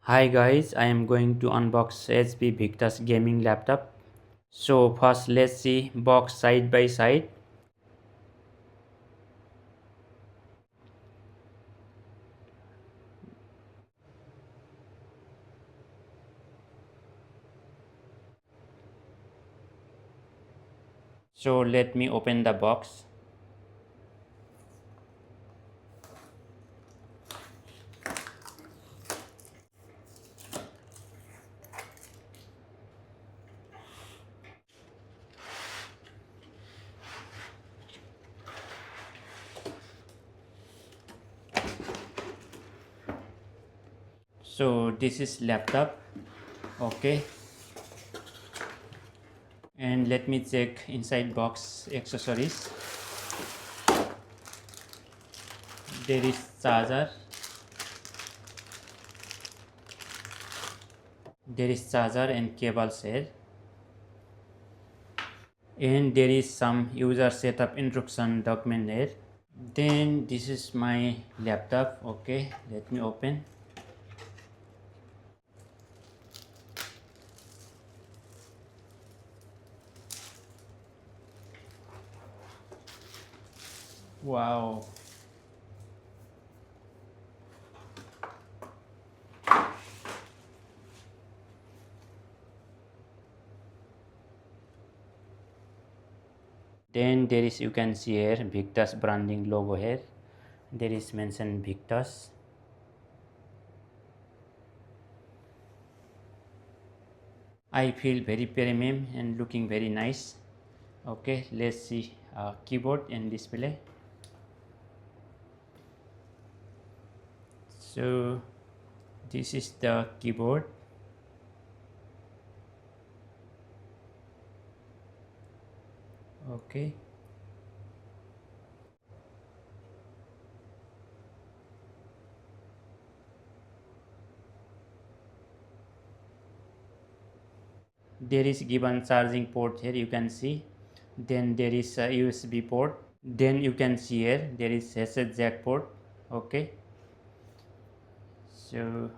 Hi guys, I am going to unbox HP VICTUS Gaming Laptop. So first let's see box side by side. So let me open the box. So this is laptop. Okay. And let me check inside box accessories. There is charger. There is charger and cables here. And there is some user setup instruction document here. Then this is my laptop. Okay, let me open. Wow. Then there is, you can see here, VICTUS branding logo here. There is mentioned VICTUS. I feel very premium and looking very nice. Okay, let's see keyboard and display. So this is the keyboard. Okay. There is given charging port here, you can see. Then there is a USB port. Then you can see here there is headset jack port. Okay. So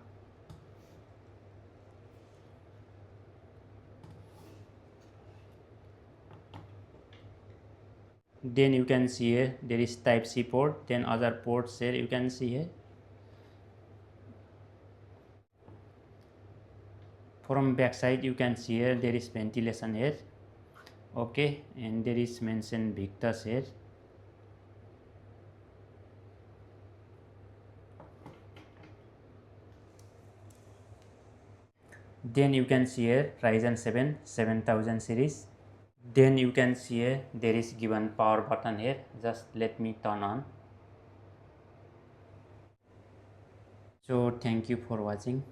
then you can see here there is type C port. Then other ports here you can see here. From back side you can see here there is ventilation here. Okay, and there is mentioned VICTUS here. Then you can see here Ryzen 7 7000 series. Then you can see here there is given power button here. Just let me turn on. So thank you for watching.